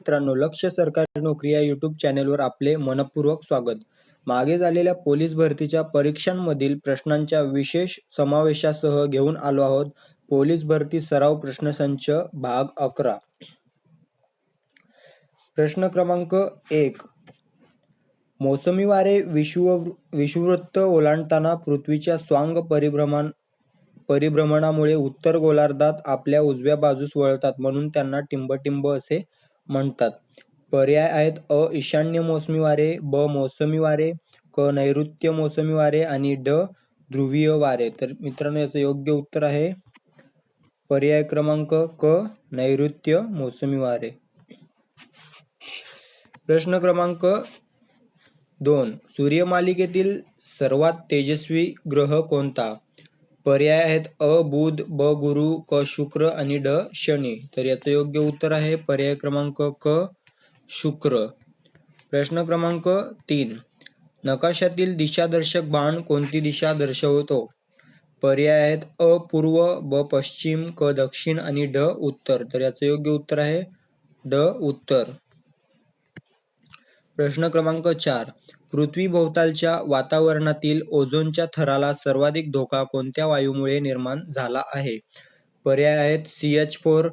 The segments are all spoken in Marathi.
मित्रांनो, लक्ष सरकारी नोकरी या यूट्यूब चॅनेलवर आपले मनपूर्वक स्वागत. मागे झालेल्या पोलीस भरतीच्या परीक्षांमधील प्रश्नांच्या विशेष समावेशासह घेऊन आलो आहोत पोलीस भरती सराव प्रश्नसंच भाग 11. प्रश्न क्रमांक 1. मोसमी वारे विषुववृत्त ओलांडताना पृथ्वीच्या स्वांग परिभ्रमणामुळे उत्तर गोलार्धात आपल्या उजव्या बाजूस वळतात, म्हणून त्यांना टिंबटिंब असे म्हणतात. पर्याय आहेत: अ. ईशान्य मोसमी वारे, ब. मोसमी वारे, क. नैऋत्य मोसमी वारे आणि ड. ध्रुवीय वारे. तर मित्रांनो, याचं योग्य उत्तर आहे पर्याय क्रमांक क. नैऋत्य मोसमी वारे. प्रश्न क्रमांक 2. सूर्यमालिकेतील सर्वात तेजस्वी ग्रह कोणता? पर्याय आहेत: अ. बुध, ब. गुरु, क. शुक्र आणि ड. शनी. तर याचं योग्य उत्तर आहे पर्याय क्रमांक क. शुक्र. प्रश्न क्रमांक 3. नकाशातील दिशादर्शक बाण कोणती दिशा दर्शवतो? पर्याय आहेत: अ. पूर्व, ब. पश्चिम, क. दक्षिण आणि ड. उत्तर. तर याचं योग्य उत्तर आहे ड. उत्तर. प्रश्न क्रमांक 4. पृथ्वीभोवतालच्या वातावरणातील ओझोनच्या थराला सर्वाधिक धोका कोणत्या वायूमुळे निर्माण झाला आहे? पर्याय आहेत: CH4,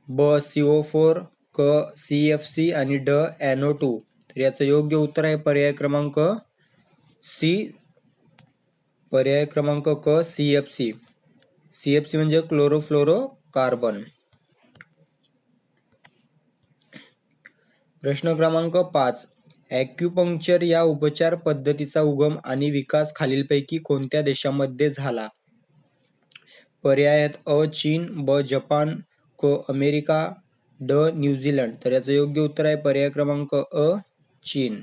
ब. CO4, क. CFC आणि ड. NO2. तर याचं योग्य उत्तर आहे पर्याय क्रमांक सी. पर्याय क्रमांक क. CFC. CFC म्हणजे क्लोरोफ्लोरोकार्बन. प्रश्न क्रमांक 5. ॲक्युपंक्चर या उपचार पद्धतीचा उगम आणि विकास खालीलपैकी कोणत्या देशामध्ये झाला? पर्याय आहेत: अ. चीन, ब. जपान, क. अमेरिका, ड. न्यूझीलंड. तर याचं योग्य उत्तर आहे पर्याय क्रमांक अ. चीन.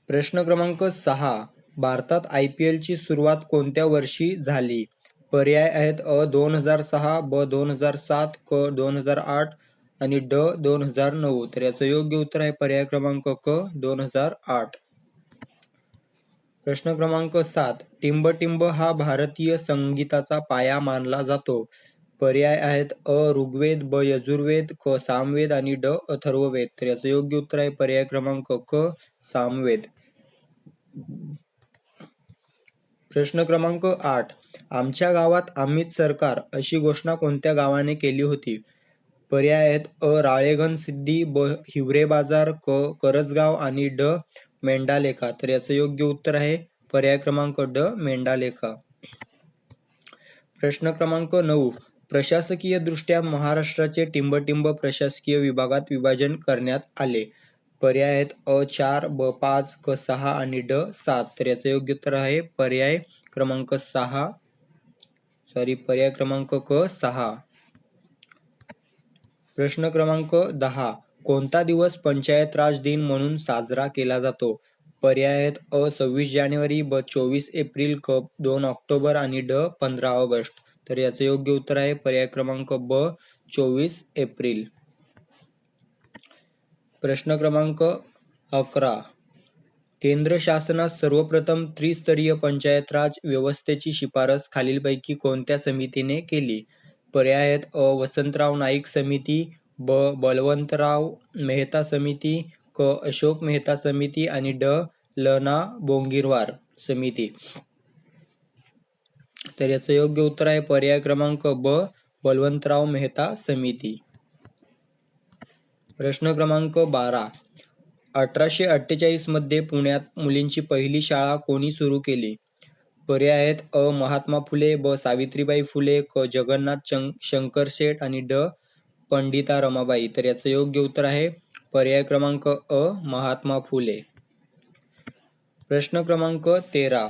प्रश्न क्रमांक 6. भारतात IPL ची सुरुवात कोणत्या वर्षी झाली? पर्याय आहेत: अ. 2006, ब. 2007, क. 2008 आणि ड. 2009. तर याचं योग्य उत्तर आहे पर्याय क्रमांक क. 2008. प्रश्न क्रमांक 7. टिंबटिंब हा भारतीय संगीताचा पाया मानला जातो. पर्याय आहेत: अ. ऋग्वेद, ब. यजुर्वेद, क. सामवेद आणि ड. अथर्ववेद. तर याचं योग्य उत्तर आहे पर्याय क्रमांक क. सामवेद. प्रश्न क्रमांक 8. आमच्या गावात आम्हीच सरकार अशी घोषणा कोणत्या गावाने केली होती? पर्याय आहेत: अ. राळेगणसिद्धी, ब. हिवरे बाजार, क. करजगाव आणि ड. मेंढालेखा. तर याचं योग्य उत्तर आहे पर्याय क्रमांक ड. मेंढालेखा. प्रश्न क्रमांक 9. प्रशासकीय दृष्ट्या महाराष्ट्राचे टिंबटिंब प्रशासकीय विभागात विभाजन करण्यात आले. पर्याय आहेत: अ. 4, ब. 5, क. 6 आणि ड. 7. तर याचं योग्य उत्तर आहे पर्याय क्रमांक 6. पर्याय क्रमांक क. 6. प्रश्न क्रमांक 10. कोणता दिवस पंचायत राज दिन म्हणून साजरा केला जातो? पर्याय आहेत: अ. 26 जानेवारी, ब. 24 एप्रिल, क. 2 ऑक्टोबर आणि ड. 15 ऑगस्ट. तर याचं योग्य उत्तर आहे पर्याय क्रमांक ब. 24 एप्रिल. प्रश्न क्रमांक 11. केंद्र शासनात सर्वप्रथम त्रिस्तरीय पंचायत राज व्यवस्थेची शिफारस खालीलपैकी कोणत्या समितीने केली? पर्याय आहेत: अ. वसंतराव नाईक समिती, ब. बलवंतराव मेहता समिती, क. अशोक मेहता समिती आणि ड. ल. ना. बोंगिरवार समिती. तर याचं योग्य उत्तर आहे पर्याय क्रमांक ब. बलवंतराव मेहता समिती. प्रश्न क्रमांक 12. 1848 मध्ये पुण्यात मुलींची पहिली शाळा कोणी सुरू केली? पर्याय आहेत: अ. महात्मा फुले, ब. सावित्रीबाई फुले, क. जगन्नाथ शंकर शेठ आणि ड. पंडिता रमाबाई. तर याचं योग्य उत्तर आहे पर्याय क्रमांक अ. महात्मा फुले. प्रश्न क्रमांक 13.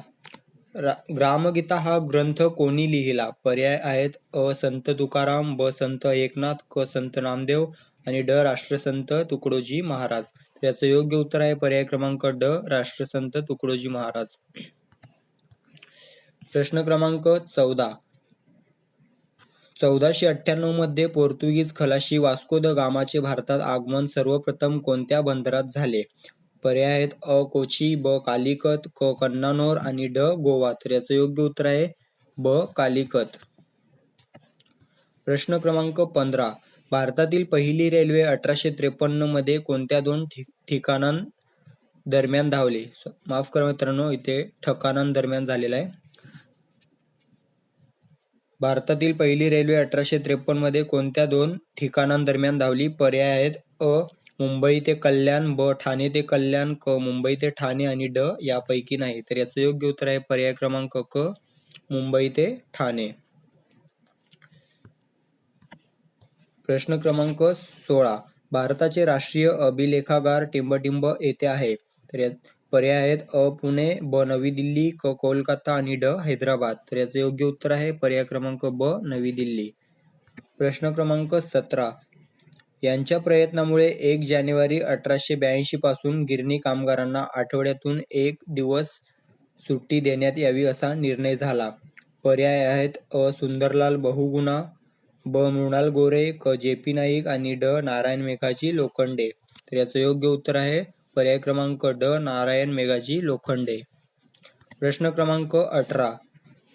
ग्रामगीता हा ग्रंथ कोणी लिहिला? पर्याय आहेत: अ. संत तुकाराम, ब. संत एकनाथ, क. संत नामदेव आणि ड. राष्ट्रसंत तुकडोजी महाराज. याचं योग्य उत्तर आहे पर्याय क्रमांक ड. राष्ट्रसंत तुकडोजी महाराज. प्रश्न क्रमांक 14. 1498 मध्ये पोर्तुगीज खलाशी वास्को द गामाचे भारतात आगमन सर्वप्रथम कोणत्या बंदरात झाले? पर्याय आहेत: अ. कोची, ब. कालिकत, क. कन्नानोर आणि ड. गोवा. तर याचं योग्य उत्तर आहे ब. कालिकत. प्रश्न क्रमांक 15. भारतातील पहिली रेल्वे 1853 मध्ये कोणत्या दोन ठिकाणांदरम्यान धावली? माफ करा मित्रांनो, इथे ठिकाणांदरम्यान झालेला आहे. भारतातील पहिली रेल्वे 1853 मध्ये कोणत्या दोन ठिकाणांदरम्यान धावली? पर्याय आहेत अ. मुंबई ते कल्याण, ब. ठाणे ते कल्याण, क. मुंबई ते ठाणे आणि ड. यापैकी नाही. तर याचं योग्य उत्तर आहे पर्याय क्रमांक क. मुंबई ते ठाणे. प्रश्न क्रमांक 16. भारताचे राष्ट्रीय अभिलेखागार टिंबटिंब येथे आहे. तर यात पर्याय आहेत अ. पुणे, ब. नवी दिल्ली, क. कोलकाता आणि ड. हैदराबाद. तर याचं योग्य उत्तर आहे पर्याय क्रमांक ब. नवी दिल्ली. प्रश्न क्रमांक 17. यांच्या प्रयत्नामुळे 1 जानेवारी 1882 पासून गिरणी कामगारांना आठवड्यातून 1 दिवस सुट्टी देण्यात यावी असा निर्णय झाला. पर्याय आहेत अ. सुंदरलाल बहुगुणा, ब. मृणाल गोरे, क. जे.पी. नाईक आणि ड. नारायण मेघाजी लोखंडे. तर याचं योग्य उत्तर आहे पर्याय क्रमांक ड. नारायण मेघाजी लोखंडे. प्रश्न क्रमांक 18.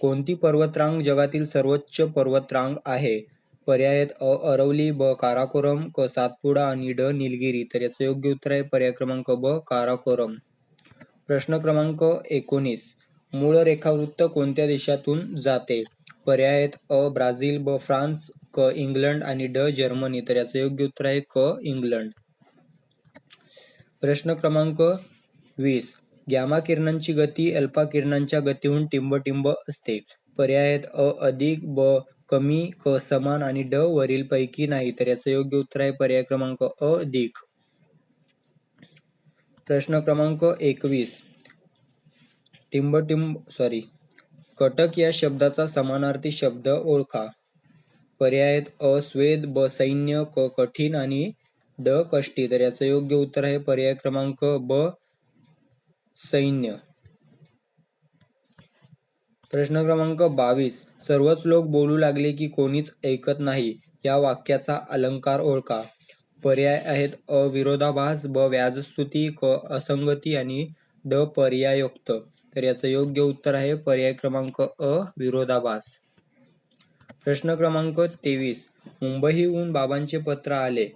कोणती पर्वतरांग जगातील सर्वोच्च पर्वतरांग आहे? पर्याय आहेत अ. अरवली, ब. काराकोरम, क. सातपुडा आणि ड. निलगिरी. तर याचं योग्य उत्तर आहे पर्याय क्रमांक ब. काराकोरम. प्रश्न क्रमांक 19. मूळ रेखावृत्त कोणत्या देशातून जाते? पर्याय आहेत अ. ब्राझील, ब. फ्रान्स, क. इंग्लंड आणि ड. जर्मनी. तर याचं योग्य उत्तर आहे क. इंग्लंड. प्रश्न क्रमांक 20. गॅमा किरणांची गती अल्फा किरणांच्या गतीहून टिंबटिंब असते. पर्याय आहेत अ. अधिक, ब. कमी, क. समान आणि ड. वरीलपैकी नाही. तर याचं योग्य उत्तर आहे पर्याय क्रमांक अ. अधिक. प्रश्न क्रमांक 21. कटक या शब्दाचा समानार्थी शब्द ओळखा. पर्याय आहेत अ. स्वेद, ब. सैन्य, क. कठीण आणि ड. कष्टी. तर याचं योग्य उत्तर आहे पर्याय क्रमांक ब. सैन्य. प्रश्न क्रमांक 22. सर्वच लोक बोलू लागले की कोणीच ऐकत नाही या वाक्याचा अलंकार ओळखा. पर्याय आहेत अ. विरोधाभास, ब. व्याजस्तुती, क. असंगती आणि ड. पर्यायोक्त. तर याचं योग्य उत्तर आहे पर्याय क्रमांक अ. विरोधाभास. प्रश्न क्रमांक 23. मुंबईहून बाबांचे पत्र आले.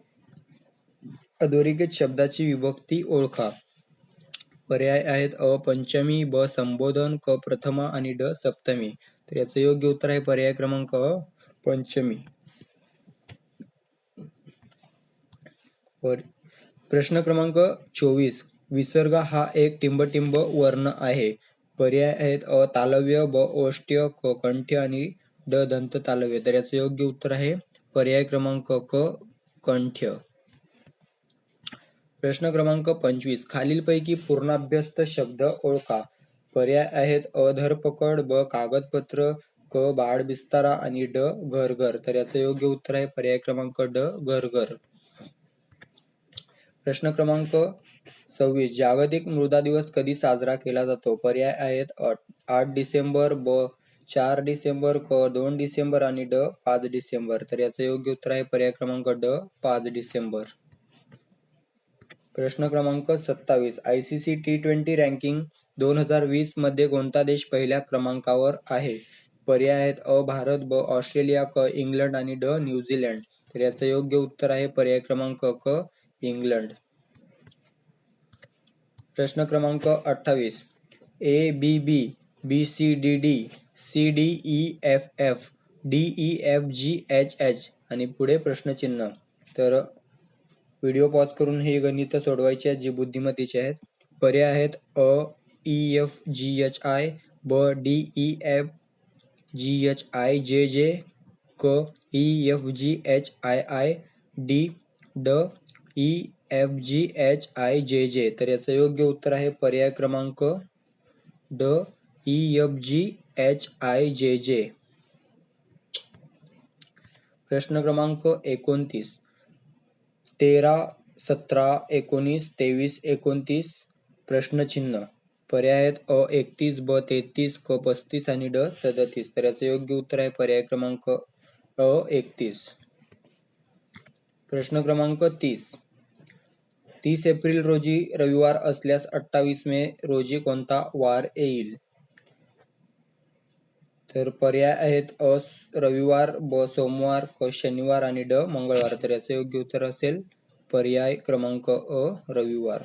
अधोरेखित शब्दाची विभक्ती ओळखा. पर्याय आहेत अ. पंचमी, ब. संबोधन, क. प्रथमा आणि ड. सप्तमी. तर याचं योग्य उत्तर आहे पर्याय क्रमांक अ. पंचमी. प्रश्न क्रमांक 24. विसर्ग हा एक टिंबटिंब वर्ण आहे. पर्याय आहेत अ. तालव्य, ब. ओष्ठ्य, क. कंठ्य आणि ड. दंत तालव्य. तर याचं योग्य उत्तर आहे पर्याय क्रमांक क. कंठ्य. प्रश्न क्रमांक 25. खालीलपैकी पूर्णाभ्यस्त शब्द ओळखा. पर्याय आहेत अ. धरपकड, ब. कागदपत्र, क. बाळबिस्तारा आणि ड. घरघर. तर याचं योग्य उत्तर आहे पर्याय क्रमांक ड. घरघर. प्रश्न क्रमांक 26. जागतिक मृदा दिवस कधी साजरा केला जातो? पर्याय आहेत अ. 8 डिसेंबर, ब. 4 डिसेंबर, क. 2 डिसेंबर आणि ड. 5 डिसेंबर. तर याचं योग्य उत्तर आहे पर्याय क्रमांक ड. 5 डिसेंबर. प्रश्न क्रमांक 27. ICC T20 रँकिंग 2020 मध्ये कोणता देश पहिल्या क्रमांकावर आहे? पर्याय आहेत अ. भारत, ब. ऑस्ट्रेलिया, क. इंग्लंड आणि ड. न्यूझीलंड. तर याचं योग्य उत्तर आहे पर्याय क्रमांक क. इंग्लंड. प्रश्न क्रमांक 28. ABB, BCDD, CDEFF, DEFGHH आणि पुढे प्रश्नचिन्ह. तर व्हिडिओ पॉज करून हे गणित सोडवायचे आहेत जी बुद्धिमत्तेचे आहेत. पर्याय आहेत अ. EFGHI, ब. DEFGHIJJ, क. EFGHII, D. ड. EFGHIJJ. तर याचं योग्य उत्तर आहे पर्याय क्रमांक ड. EFGHIJJ. प्रश्न क्रमांक 29. 13, 17, 19, 23, 29 प्रश्नचिन्ह. पर्याय आहेत अ. 31, ब. 33, क. 35 आणि ड. 37. तर याचं योग्य उत्तर आहे पर्याय क्रमांक अ. 31. प्रश्न क्रमांक 30. 30 एप्रिल रोजी रविवार असल्यास 28 मे रोजी कोणता वार येईल? तर पर्याय आहेत रविवार, ब सोमवार, क शनिवार आणि ड मंगळवार. तर याचं योग्य उत्तर असेल पर्याय क्रमांक रविवार.